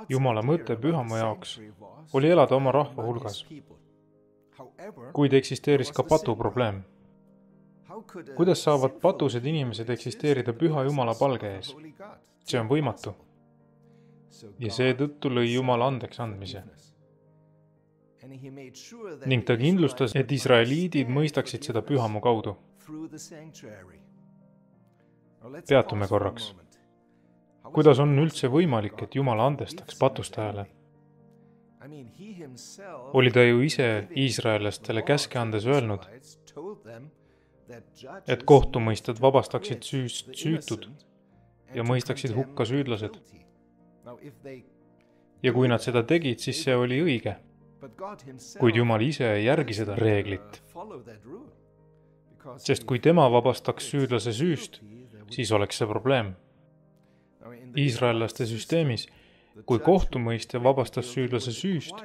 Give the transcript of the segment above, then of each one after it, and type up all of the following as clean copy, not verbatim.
Jumala mõte pühamu jaoks oli elada oma rahva hulgas, kuid eksisteeris ka patuprobleem. Kuidas saavad patused inimesed eksisteerida püha Jumala palge ees? See on võimatu. Ja seetõttu lõi Jumal andeks andmise. Ning ta kindlustas, et israeliidid mõistaksid seda pühamu kaudu. Peatume korraks. Kuidas on üldse võimalik, et Jumal andestaks patustajale? Oli ta ju ise iisraellastele käske andes öelnud, et kohtumõistjad vabastaksid süüst süütud ja mõistaksid hukka süüdlased. Ja kui nad seda tegid, siis see oli õige. Kuid Jumal ise ei järgi seda reeglit. Sest kui tema vabastaks süüdlase süüst, siis oleks see probleem. Iisraellaste süsteemis, kui kohtumõistja vabastas süüdlase süüst,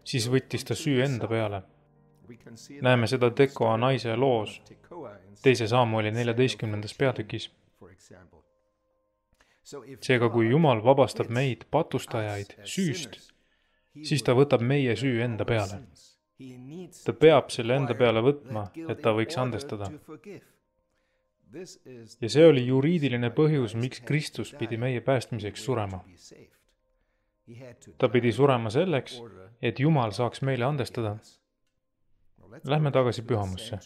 siis võttis ta süü enda peale. Näeme seda Tekoa naise loos, 2. Saamueli 14. peatükis. Seega, kui Jumal vabastab meid patustajaid süüst, siis ta võtab meie süü enda peale. Ta peab selle enda peale võtma, et ta võiks andestada. Ja see oli juriidiline põhjus, miks Kristus pidi meie päästmiseks surema. Ta pidi surema selleks, et Jumal saaks meile andestada. Lähme tagasi pühamusse.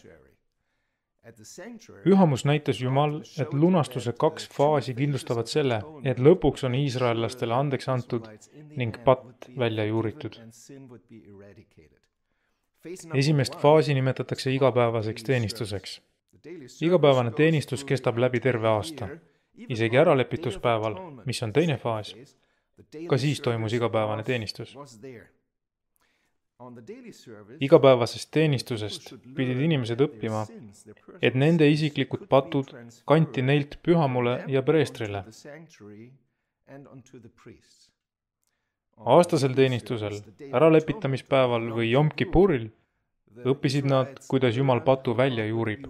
Pühamus näitas Jumal, et lunastuse 2 faasi kindlustavad selle, et lõpuks on iisraellastele andeks antud ning patt välja juuritud. Esimest faasi nimetatakse igapäevaseks teenistuseks. Igapäevane teenistus kestab läbi terve aasta. Isegi äralepituspäeval, mis on teine faas, ka siis toimus igapäevane teenistus. Igapäevasest teenistusest pidid inimesed õppima, et nende isiklikud patud kanti neilt pühamule ja preestrile. Aastasel teenistusel, äralepitamispäeval või Jom Kipuril õppisid nad, kuidas Jumal patu välja juurib.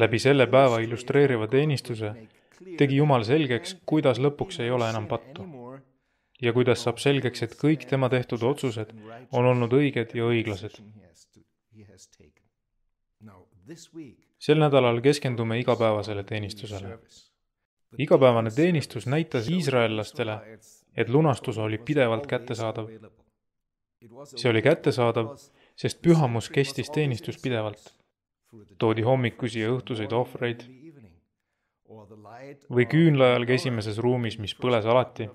Läbi selle päeva illustreeriva teenistuse tegi Jumal selgeks, kuidas lõpuks ei ole enam pattu. Ja kuidas saab selgeks, et kõik tema tehtud otsused on olnud õiged ja õiglased. Sel nädalal keskendume igapäevasele teenistusele. Igapäevane teenistus näitas iisraellastele, et lunastus oli pidevalt kättesaadav. See oli kättesaadav, sest pühamus kestis teenistus pidevalt. Toodi hommikusi ja õhtuseid ohvreid või küünlaajal esimeses ruumis, mis põles alati,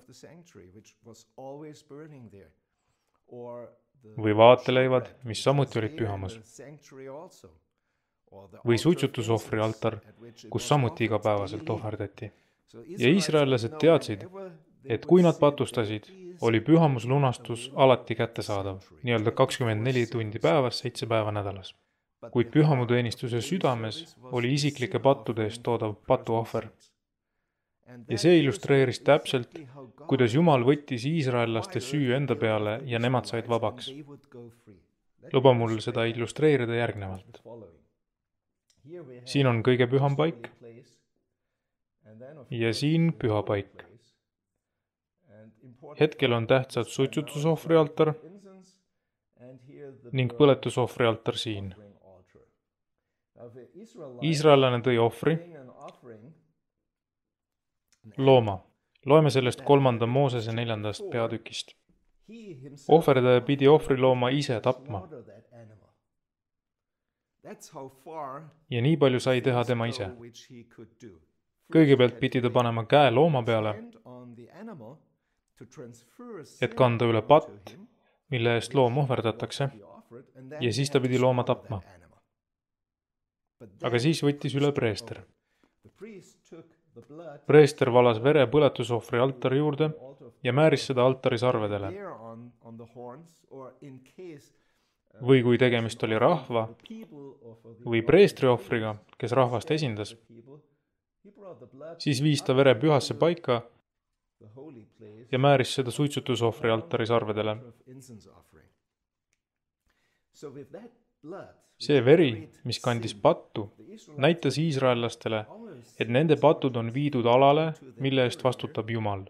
või vaateleivad, mis samuti olid pühamus, või suitsutusohvri altar, kus samuti igapäevaselt ohverdati. Ja iisraellased teadsid, et kui nad patustasid, oli pühamuslunastus alati kättesaadav, nii-öelda 24 tundi päevas, 7 päeva nädalas. Kuid pühamuteenistuse südames oli isiklike pattude eest toodav patuohver. Ja see illustreeris täpselt, kuidas Jumal võttis iisraellaste süü enda peale ja nemad said vabaks. Luba mul seda illustreerida järgnevalt. Siin on kõige püham paik ja siin püha paik. Hetkel on tähtsad suitsutusohvri altar ning põletusohvri altar siin. Iisraellane tõi ohvri, looma. Loeme sellest 3. Moosese 4. peatükist. Ohverdaja pidi ohvrilooma ise tapma. Ja nii palju sai teha tema ise. Kõigepealt pidi ta panema käe looma peale, et kanda üle patt, mille eest loom ohverdatakse, ja siis ta pidi looma tapma. Aga siis võttis üle preester. Preester valas vere põletusohvri altari juurde ja määris seda altari sarvedele. Või kui tegemist oli rahva või preestri ohvriga, kes rahvast esindas, siis viis ta vere pühasse paika ja määris seda suitsutusohvri altari sarvedele. see veri, mis kandis pattu, näitas iisraellastele, et nende patud on viidud alale, mille eest vastutab Jumal.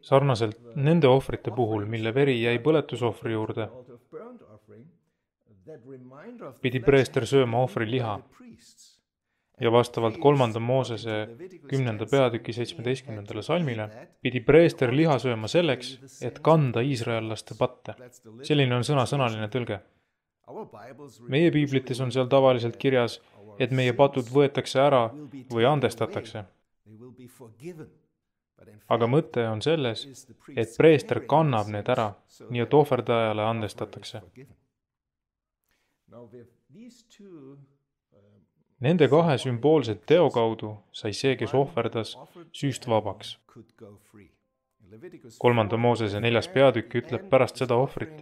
Sarnaselt nende ohvrite puhul, mille veri jäi põletusohvri juurde, pidi preester sööma ohvri liha ja vastavalt 3. Moosese 10. peatüki 17. salmile pidi preester liha sööma selleks, et kanda iisraellaste patte. Selline on sõnasõnaline tõlge. Meie piiblites on seal tavaliselt kirjas, et meie patud võetakse ära või andestatakse. Aga mõte on selles, et preester kannab need ära, nii et ohverdajale andestatakse. Nende kahe sümboolse teo kaudu sai see, kes ohverdas, süüst vabaks. 3. Moosese 4. peatükk ütleb pärast seda ohvrit,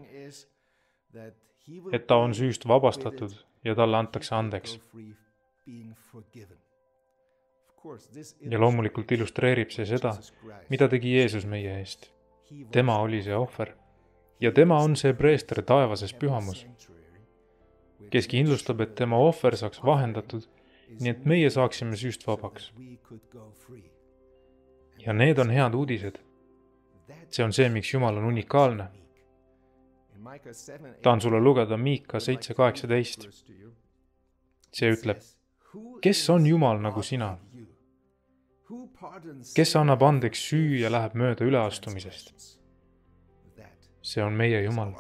et ta on süüst vabastatud ja talle antakse andeks. Ja loomulikult illustreerib see seda, mida tegi Jeesus meie eest. Tema oli see ohver ja tema on see preester taevases pühamus, kes kindlustab, et tema ohver saaks vahendatud, nii et meie saaksime süüst vabaks. Ja need on head uudised. See on see, miks Jumal on unikaalne. Tahan sulle lugeda Miika 7:18. See ütleb, kes on Jumal nagu sina? Kes annab andeks süü ja läheb mööda üleastumisest? See on meie Jumal.